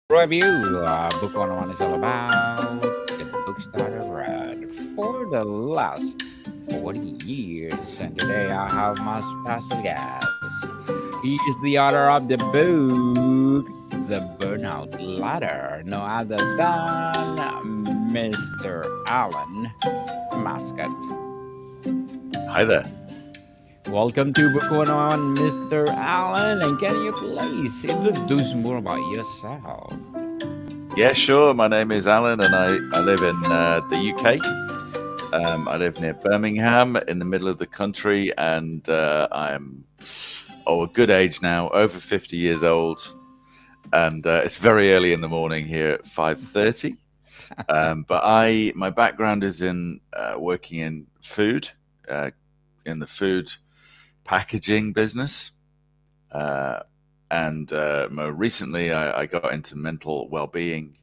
Review. Book 101 is all about the books that I read for the last 40 years. And today I have my special guest. He is the author of the book, The Burnout Ladder, no other than Mr. Alan Muskett. Hi there. Welcome to Book 101, Mr. Allen. And can you please introduce more about yourself? Yeah, sure. My name is Alan, and I live in the UK. I live near Birmingham, in the middle of the country, and I'm a good age now, over 50 years old, and it's very early in the morning here at 5:30. But my background is in working in food, uh, in the food packaging business. Uh, and more recently, I got into mental well-being,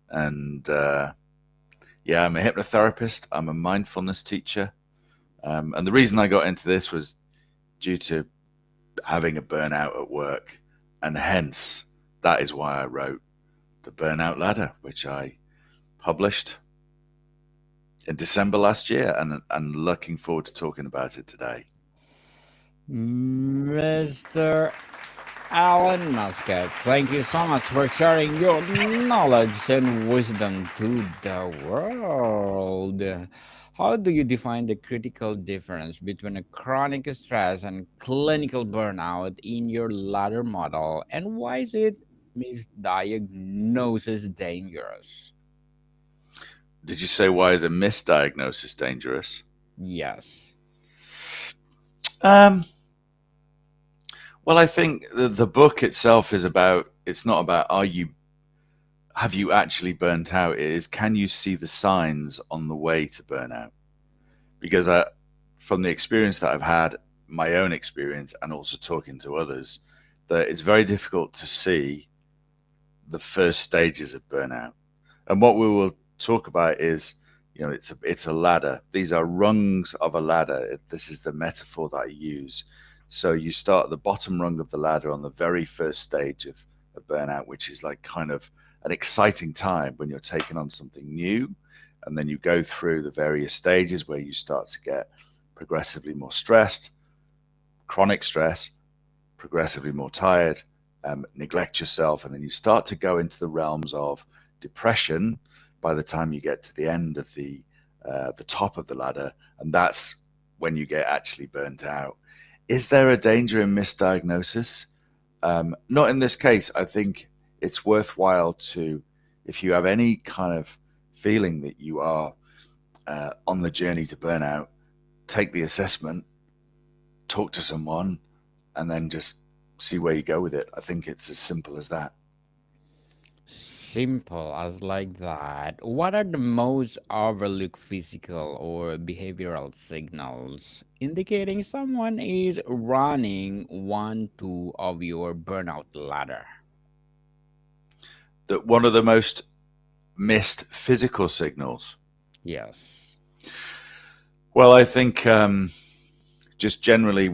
and yeah, I'm a hypnotherapist. I'm a mindfulness teacher, and the reason I got into this was due to having a burnout at work, and hence that is why I wrote the Burnout Ladder, which I published in December last year, and looking forward to talking about it today. Mr. Alan Muskett, thank you so much for sharing your knowledge and wisdom to the world. How do you define the critical difference between a chronic stress and clinical burnout in your latter model, and why is it misdiagnosis dangerous? Did you say why is a misdiagnosis dangerous? Yes. Um, well, I think the book itself is about. It's not about have you actually burnt out. It is, can you see the signs on the way to burnout? Because from the experience that I've had, my own experience, and also talking to others, that it's very difficult to see the first stages of burnout. And what we will talk about is, it's a ladder. These are rungs of a ladder. This is the metaphor that I use. So you start at the bottom rung of the ladder on the very first stage of a burnout, which is like kind of an exciting time when you're taking on something new. And then you go through the various stages where you start to get progressively more stressed, chronic stress, progressively more tired, neglect yourself, and then you start to go into the realms of depression by the time you get to the end of the top of the ladder, and that's when you get actually burnt out. Is there a danger in misdiagnosis? Not in this case. I think it's worthwhile to, if you have any kind of feeling that you are on the journey to burnout, take the assessment, talk to someone, and then just see where you go with it. I think it's as simple as that. Simple as like that. What are the most overlooked physical or behavioral signals indicating someone is running one, two of your burnout ladder? That one of the most missed physical signals. Yes. Well, I think just generally,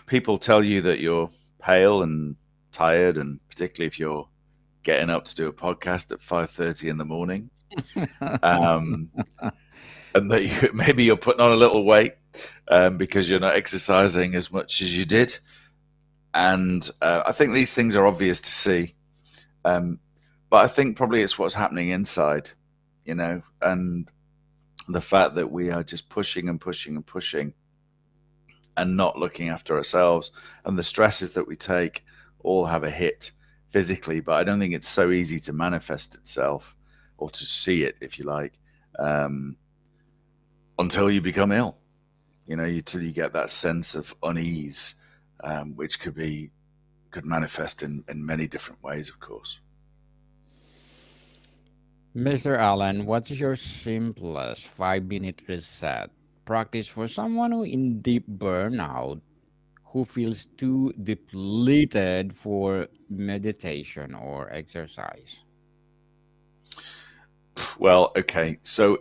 people tell you that you're pale and tired, and particularly if you're getting up to do a podcast at 5:30 in the morning, um, and that maybe you're putting on a little weight because you're not exercising as much as you did. And I think these things are obvious to see, um, but I think probably it's what's happening inside, and the fact that we are just pushing and pushing and pushing and not looking after ourselves, and the stresses that we take all have a hit physically, but I don't think it's so easy to manifest itself or to see it, if you like, um, until you become ill. Till you get that sense of unease, which could manifest in many different ways, of course. Mr. Allen, what's your simplest 5 minute reset practice for someone who in deep burnout who feels too depleted for meditation or exercise? Well, okay, so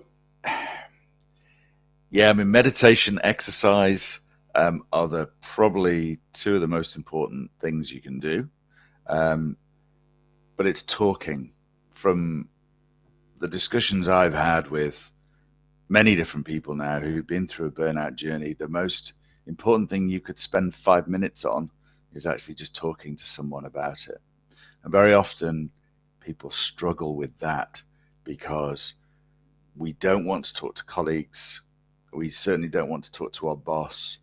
yeah, I mean, meditation, exercise are the probably two of the most important things you can do. Um, but it's talking. From the discussions I've had with many different people now who've been through a burnout journey, the most important thing you could spend 5 minutes on is actually just talking to someone about it. And very often people struggle with that because we don't want to talk to colleagues. We certainly don't want to talk to our boss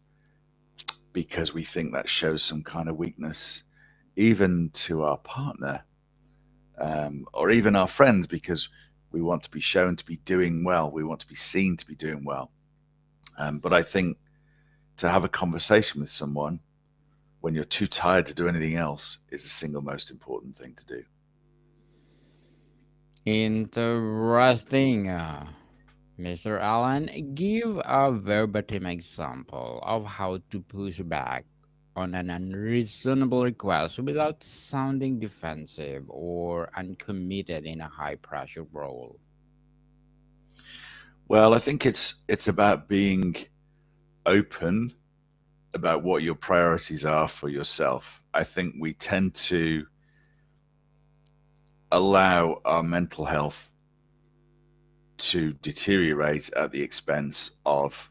because we think that shows some kind of weakness, even to our partner, or even our friends, because we want to be shown to be doing well. We want to be seen to be doing well. But I think to have a conversation with someone when you're too tired to do anything else is the single most important thing to do. Interesting. Mr. Allen, give a verbatim example of how to push back on an unreasonable request without sounding defensive or uncommitted in a high pressure role. Well, I think it's about being open about what your priorities are for yourself. I think we tend to allow our mental health to deteriorate at the expense of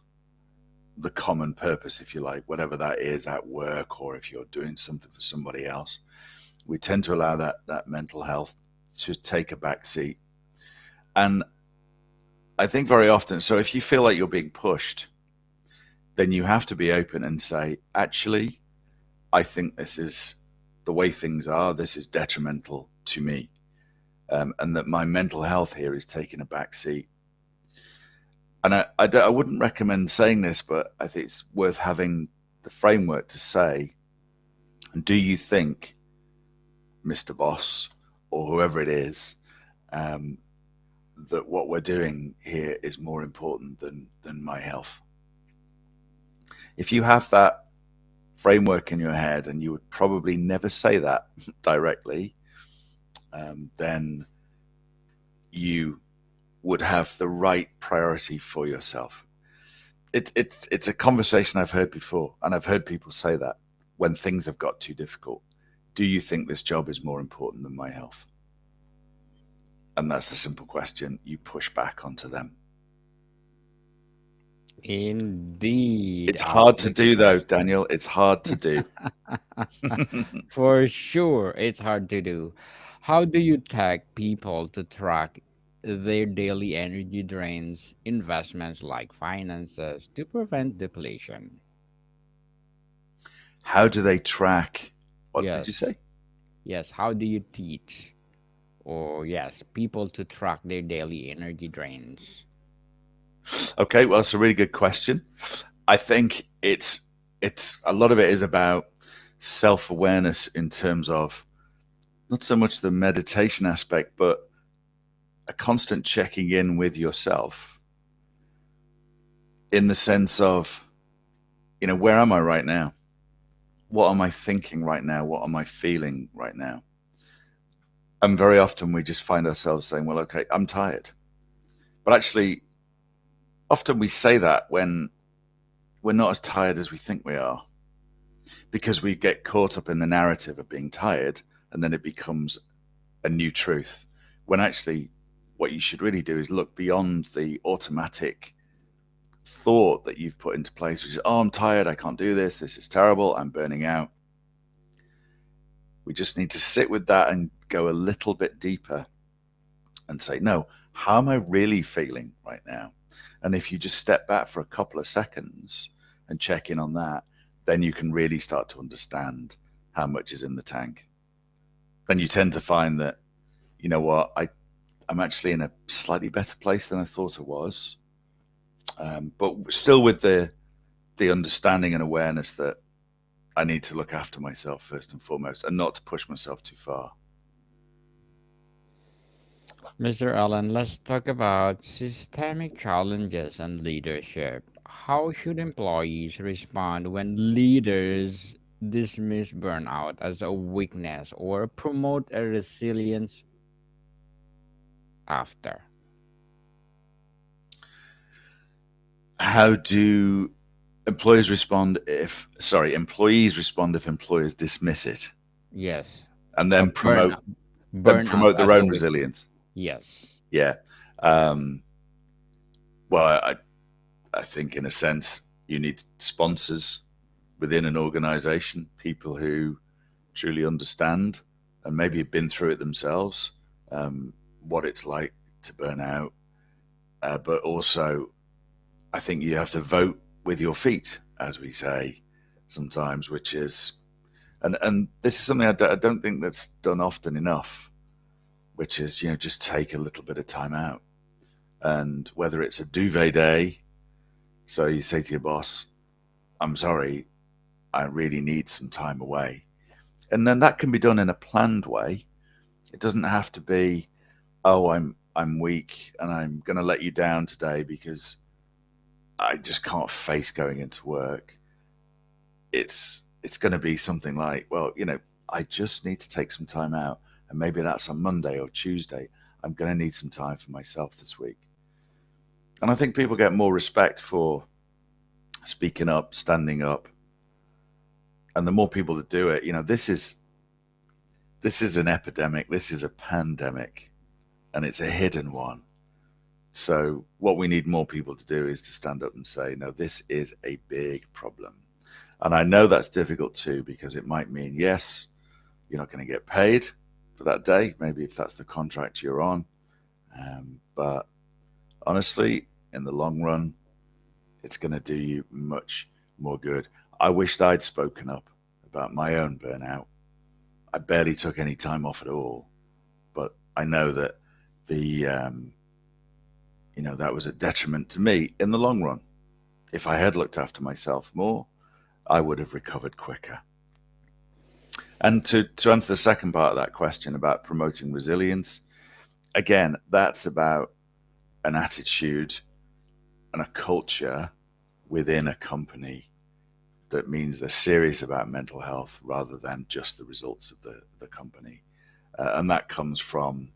the common purpose, if you like, whatever that is at work or if you're doing something for somebody else. We tend to allow that mental health to take a back seat. And I think very often, so if you feel like you're being pushed, then you have to be open and say, actually, I think this is the way things are. This is detrimental to me. And that my mental health here is taking a back seat. And I wouldn't recommend saying this, but I think it's worth having the framework to say, do you think, Mr. Boss, or whoever it is, that what we're doing here is more important than my health? If you have that framework in your head, and you would probably never say that directly, then you would have the right priority for yourself. It's a conversation I've heard before, and I've heard people say that when things have got too difficult. Do you think this job is more important than my health? And that's the simple question you push back onto them. Indeed, It's a hard to tricky do, though, question. Daniel. It's hard to do. For sure, it's hard to do. How do you tag people to track their daily energy drains, investments like finances to prevent depletion? How do they track? What did you Yes, say? yes. How do you teach, or yes, people to track their daily energy drains? Okay, well, it's a really good question. I think it's a lot of it is about self-awareness in terms of not so much the meditation aspect, but a constant checking in with yourself in the sense of, where am I right now? What am I thinking right now? What am I feeling right now? And very often we just find ourselves saying, well, okay, I'm tired. But actually, often we say that when we're not as tired as we think we are, because we get caught up in the narrative of being tired, and then it becomes a new truth. When actually, what you should really do is look beyond the automatic thought that you've put into place, which is, oh, I'm tired, I can't do this, this is terrible, I'm burning out. We just need to sit with that and go a little bit deeper and say, no, how am I really feeling right now? And if you just step back for a couple of seconds and check in on that, then you can really start to understand how much is in the tank. Then you tend to find that, you know what, I'm actually in a slightly better place than I thought I was. But still with the understanding and awareness that I need to look after myself first and foremost, and not to push myself too far. Mr. Allen, let's talk about systemic challenges and leadership. How should employees respond when leaders dismiss burnout as a weakness or promote a resilience after? How do employees respond if employers dismiss it Yes, and a then promote? burnout. And Burnout promote their as a own weak. resilience. Yes. Yeah. Um, well, I think in a sense you need sponsors within an organization, people who truly understand and maybe have been through it themselves, what it's like to burn out. But also, I think you have to vote with your feet, as we say sometimes, which is, and this is something I don't think that's done often enough, which is, just take a little bit of time out. And whether it's a duvet day, so you say to your boss, I'm sorry, I really need some time away. And then that can be done in a planned way. It doesn't have to be, oh, I'm weak and I'm going to let you down today because I just can't face going into work. It's going to be something like, well, I just need to take some time out, and maybe that's on Monday or Tuesday. I'm going to need some time for myself this week. And I think people get more respect for speaking up, standing up, and the more people that do it, this is an epidemic, this is a pandemic, and it's a hidden one. So what we need more people to do is to stand up and say, no, this is a big problem. And I know that's difficult too, because it might mean, yes, you're not going to get paid for that day, maybe if that's the contract you're on. But honestly, in the long run, it's going to do you much more good. I wished I'd spoken up about my own burnout. I barely took any time off at all, but I know that the that was a detriment to me in the long run. If I had looked after myself more, I would have recovered quicker. And to answer the second part of that question about promoting resilience, again, that's about an attitude and a culture within a company that means they're serious about mental health rather than just the results of the company. And that comes from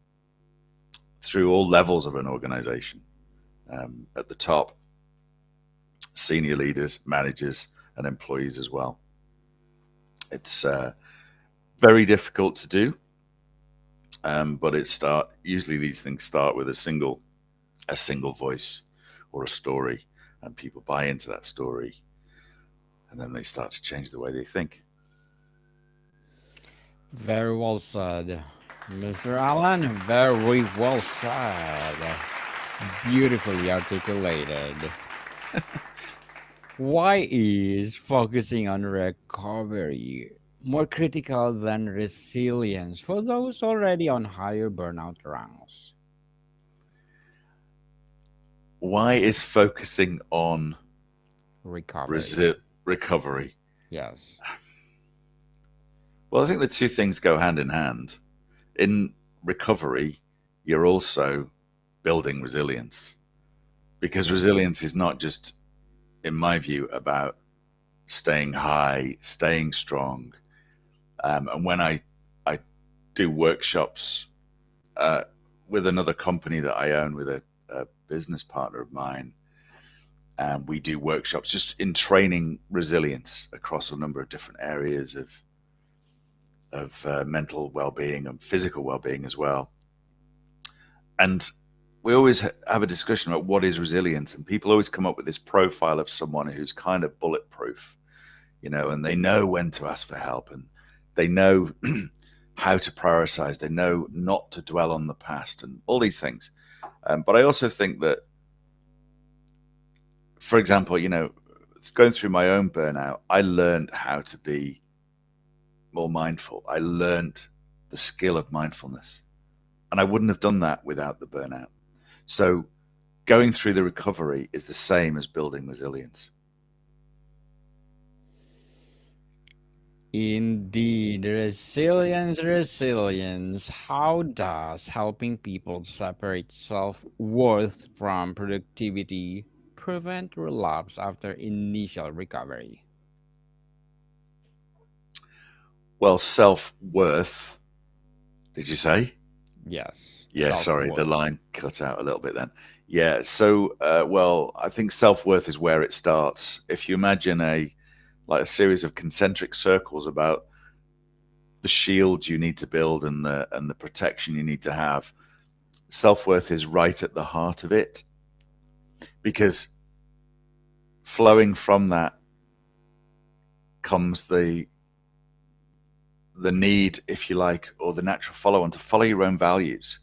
through all levels of an organization. At the top, senior leaders, managers, and employees as well. It's very difficult to do, but usually these things start with a single voice or a story, and people buy into that story, and then they start to change the way they think. Very well said, Mr. Alan. Very well said. Beautifully articulated. Why is focusing on recovery more critical than resilience for those already on higher burnout ranks? Why is focusing on Recovery. recovery? Yes. Well, I think the two things go hand in hand. In recovery, you're also building resilience, because Yes. resilience is not just, in my view, about staying high, staying strong. And when I do workshops uh, with another company that I own with a business partner of mine, and we do workshops just in training resilience across a number of different areas of mental well-being and physical well-being as well. And we always have a discussion about what is resilience, and people always come up with this profile of someone who's kind of bulletproof, and they know when to ask for help, and they know how to prioritize, they know not to dwell on the past, and all these things. But I also think that, for example, going through my own burnout, I learned how to be more mindful. I learned the skill of mindfulness, and I wouldn't have done that without the burnout. So going through the recovery is the same as building resilience. Indeed, resilience, resilience. How does helping people separate self worth from productivity prevent relapse after initial recovery? Well, self-worth, did you say? Yes, Yeah, self sorry, the worth. line cut out a little bit then. Yeah, so well, I think self-worth is where it starts. If you imagine a series of concentric circles about the shield you need to build and the protection you need to have. Self-worth is right at the heart of it, because flowing from that comes the need, if you like, or the natural follow on to follow your own values,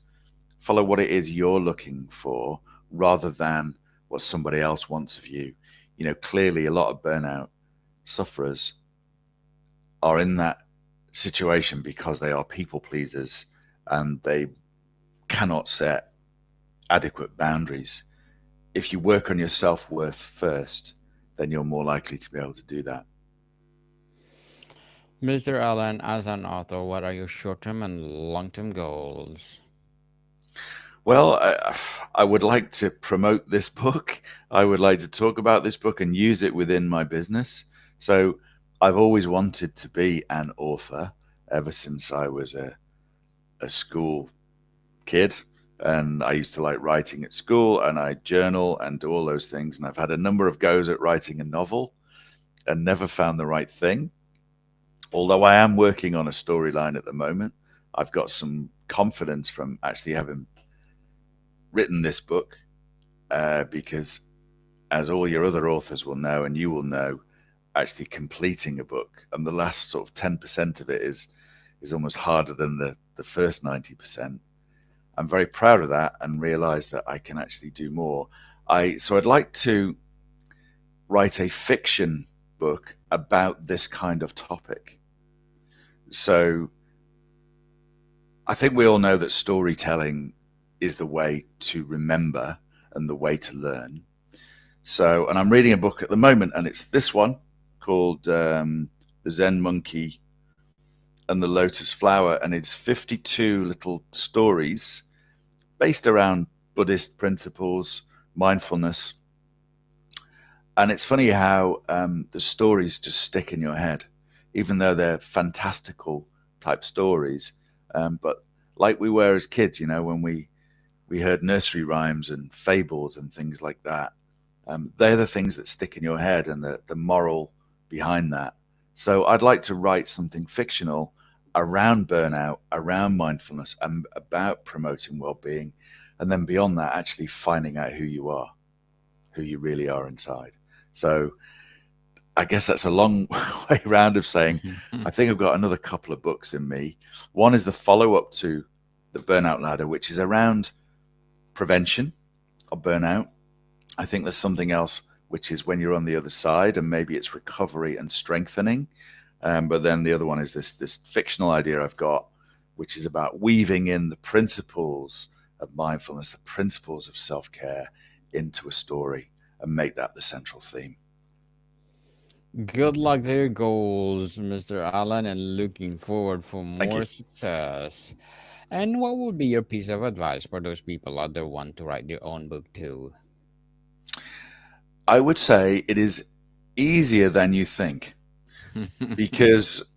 follow what it is you're looking for rather than what somebody else wants of you. You know, clearly a lot of burnout sufferers are in that situation because they are people pleasers and they cannot set adequate boundaries. If you work on your self-worth first, then you're more likely to be able to do that. Mr. Allen, as an author, what are your short-term and long-term goals? Well, I would like to promote this book. I would like to talk about this book and use it within my business. So I've always wanted to be an author ever since I was a school kid. And I used to like writing at school, and I journal and do all those things. And I've had a number of goes at writing a novel and never found the right thing. Although I am working on a storyline at the moment, I've got some confidence from actually having written this book, because, as all your other authors will know, and you will know, actually completing a book and the last sort of 10% of it is almost harder than the first 90%. I'm very proud of that and realize that I can actually do more. So I'd like to write a fiction book about this kind of topic. So I think we all know that storytelling is the way to remember and the way to learn. So, and I'm reading a book at the moment, and it's this one called The Zen Monkey and the Lotus Flower, and it's 52 little stories based around Buddhist principles, mindfulness. And it's funny how the stories just stick in your head, even though they're fantastical type stories. But like we were as kids, you know, when we heard nursery rhymes and fables and things like that. They're the things that stick in your head and the moral behind that. So I'd like to write something fictional around burnout, around mindfulness, and about promoting well-being. And then beyond that, actually finding out who you are, who you really are inside. So I guess that's a long way round of saying I think I've got another couple of books in me. One is the follow-up to The Burnout Ladder, which is around prevention of burnout. I think there's something else, which is when you're on the other side, and maybe it's recovery and strengthening. But then the other one is this fictional idea I've got, which is about weaving in the principles of mindfulness, the principles of self-care into a story and make that the central theme. Good luck to your goals, Mr. Allen, and looking forward for Thank more you. success. And what would be your piece of advice for those people out there want to write their own book too? I would say it is easier than you think, because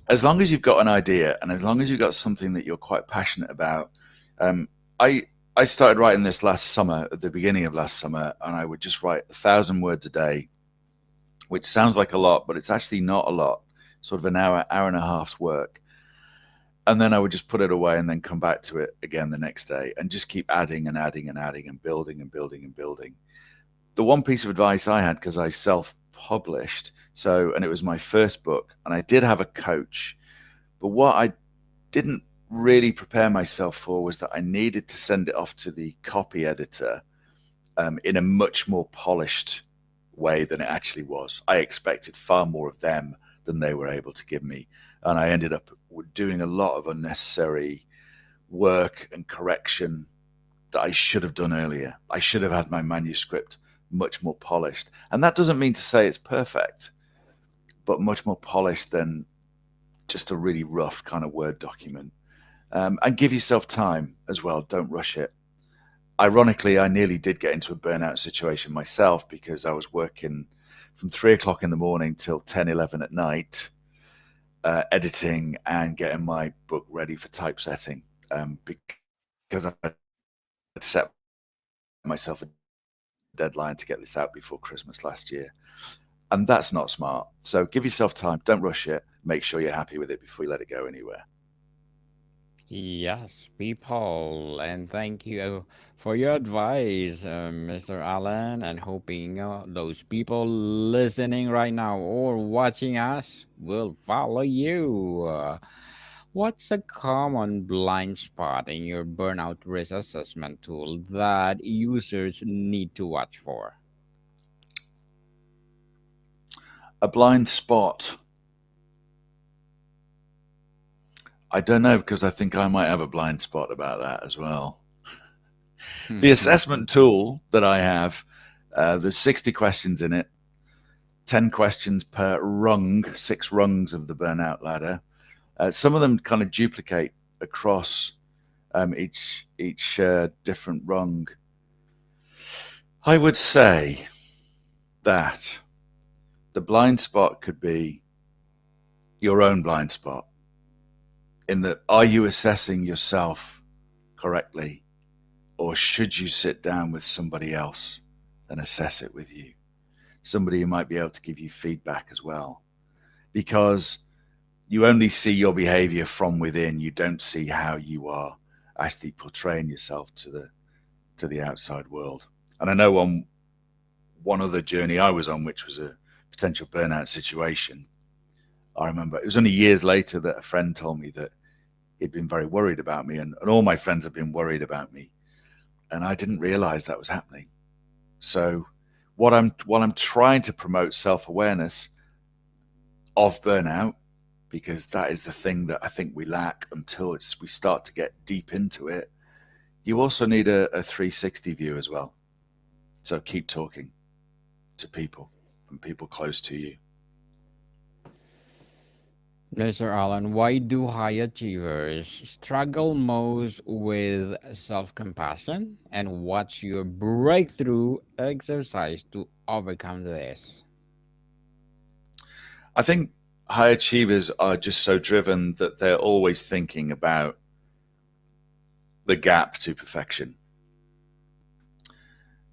as long as you've got an idea and as long as you've got something that you're quite passionate about, um, I I started writing this last summer, at the beginning of last summer, and I would just write 1,000 words a day, which sounds like a lot, but it's actually not a lot. Sort of an hour and a half's work. And then I would just put it away and then come back to it again the next day and just keep adding and adding and adding and building and building and building. The one piece of advice I had, because I self-published, and it was my first book, and I did have a coach, but what I didn't really prepare myself for was that I needed to send it off to the copy editor in a much more polished way than it actually was. I expected far more of them than they were able to give me. And I ended up doing a lot of unnecessary work and correction that I should have done earlier. I should have had my manuscript much more polished. And that doesn't mean to say it's perfect, but much more polished than just a really rough kind of Word document. And give yourself time as well. Don't rush it. Ironically, I nearly did get into a burnout situation myself because I was working from 3 o'clock in the morning till 10, 11 at night, editing and getting my book ready for typesetting, because I had set myself a deadline to get this out before Christmas last year. And that's not smart. So give yourself time. Don't rush it. make sure you're happy with it before you let it go anywhere. Yes, people, and thank you for your advice, Mr. Allen, and hoping those people listening right now or watching us will follow you. What's a common blind spot in your burnout risk assessment tool that users need to watch for? A blind spot. I don't know, because I think I might have a blind spot about that as well. The assessment tool that I have, there's 60 questions in it, 10 questions per rung, 6 rungs of the burnout ladder. Some of them kind of duplicate across each different rung. I would say that the blind spot could be your own blind spot, in that, are you assessing yourself correctly, or should you sit down with somebody else and assess it with you? Somebody who might be able to give you feedback as well. Because you only see your behavior from within. You don't see how you are actually portraying yourself to the outside world. And I know on one other journey I was on, which was a potential burnout situation, I remember it was only years later that a friend told me that he'd been very worried about me, and all my friends have been worried about me. And I didn't realize that was happening. So while I'm trying to promote self-awareness of burnout, because that is the thing that I think we lack until we start to get deep into it, you also need a 360 view as well. So keep talking to people and people close to you. Mr. Allen, why do high achievers struggle most with self compassion? And what's your breakthrough exercise to overcome this? I think high achievers are just so driven that they're always thinking about the gap to perfection.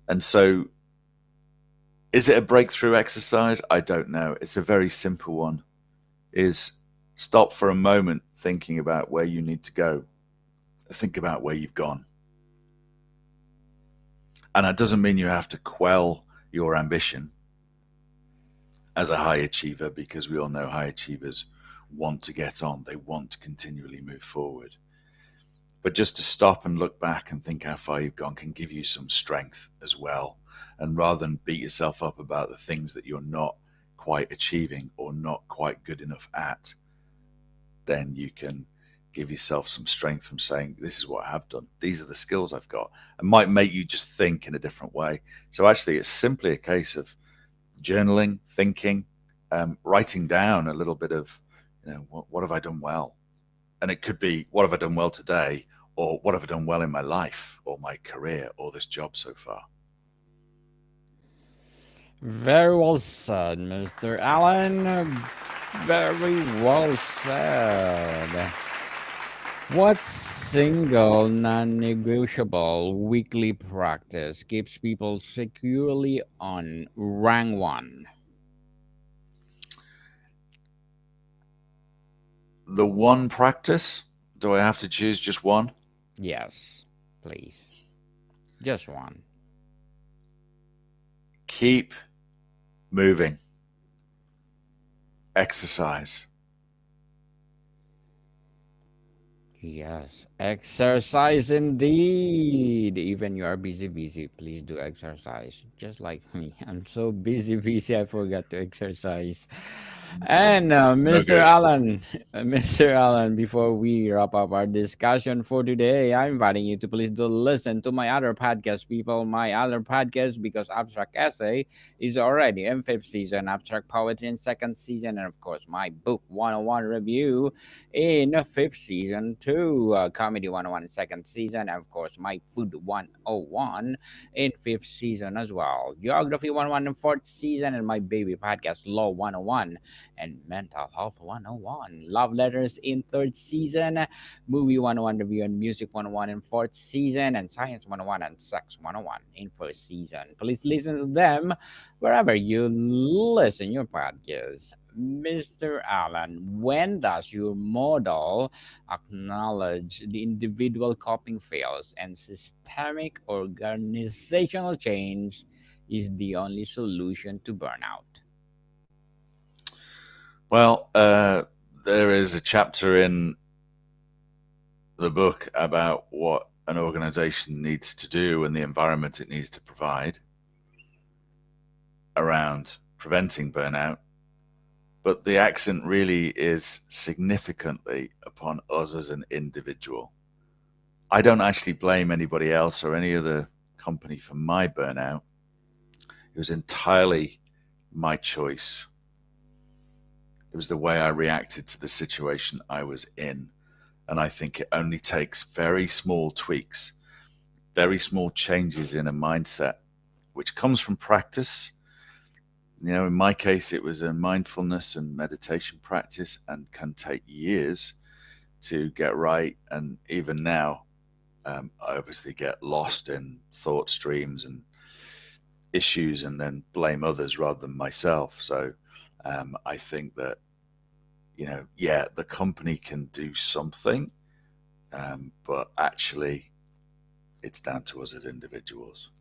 And so, is it a breakthrough exercise? I don't know. It's a very simple one. Is stop for a moment thinking about where you need to go. Think about where you've gone. And that doesn't mean you have to quell your ambition as a high achiever, because we all know high achievers want to get on. They want to continually move forward. But just to stop and look back and think how far you've gone can give you some strength as well. And rather than beat yourself up about the things that you're not quite achieving or not quite good enough at, then you can give yourself some strength from saying, this is what I have done. These are the skills I've got. It might make you just think in a different way. So actually, it's simply a case of journaling, thinking, writing down a little bit of, what have I done well? And it could be, what have I done well today? Or what have I done well in my life or my career or this job so far? Very well said, Mr. Allen. Very well said. What single non negotiable weekly practice keeps people securely on rank one? The one practice, do I have to choose just one? Yes, please. Just one. Keep moving. Exercise. Yes, exercise indeed. Even you are busy, busy, please do exercise. Just like me, I'm so busy, busy, I forgot to exercise. And No Mr. good. Allen, Mr. Allen, before we wrap up our discussion for today, I'm inviting you to please do listen to my other podcast, people. My other podcast, because Abstract Essay is already in fifth season, Abstract Poetry in second season, and of course, my book 101 review in fifth season too, Comedy 101 in second season, and of course, my Food 101 in fifth season as well. Geography 101 in fourth season, and my baby podcast, Law 101 and Mental Health 101. Love Letters in third season, Movie 101 Review and Music 101 in fourth season, and Science 101 and Sex 101 in first season. Please listen to them wherever you listen your podcast. Mr. Allen, when does your model acknowledge the individual coping fails and systemic organizational change is the only solution to burnout? Well, there is a chapter in the book about what an organization needs to do and the environment it needs to provide around preventing burnout. But the accent really is significantly upon us as an individual. I don't actually blame anybody else or any other company for my burnout. It was entirely my choice. It was the way I reacted to the situation I was in. And I think it only takes very small tweaks, very small changes in a mindset, which comes from practice. You know, in my case, it was a mindfulness and meditation practice and can take years to get right. And even now, I obviously get lost in thought streams and issues and then blame others rather than myself. So I think that, yeah, the company can do something, but actually it's down to us as individuals.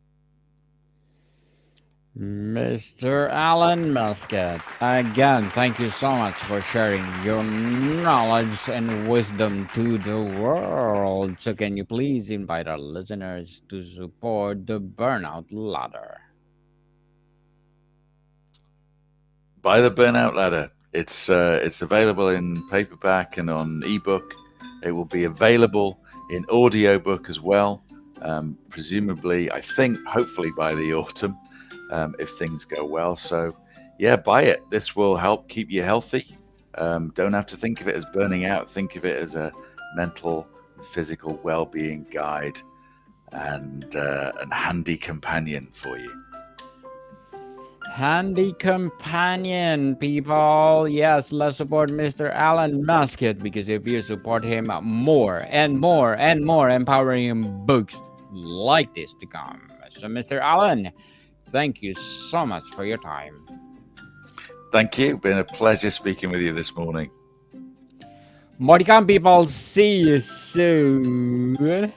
Mr. Alan Muskett, again, thank you so much for sharing your knowledge and wisdom to the world. So, can you please invite our listeners to support the Burnout Ladder? Buy the Burnout Ladder. It's available in paperback and on ebook. It will be available in audiobook as well. Presumably, I think, hopefully by the autumn, if things go well. So, yeah, buy it. This will help keep you healthy. Don't have to think of it as burning out. Think of it as a mental, physical well-being guide and handy companion for you. Handy companion, people. Yes, let's support Mr. Alan Muskett because if you support him, more and more and more empowering books like this to come. So, Mr. Alan, thank you so much for your time. Thank you. Been a pleasure speaking with you this morning. More to come, people. See you soon.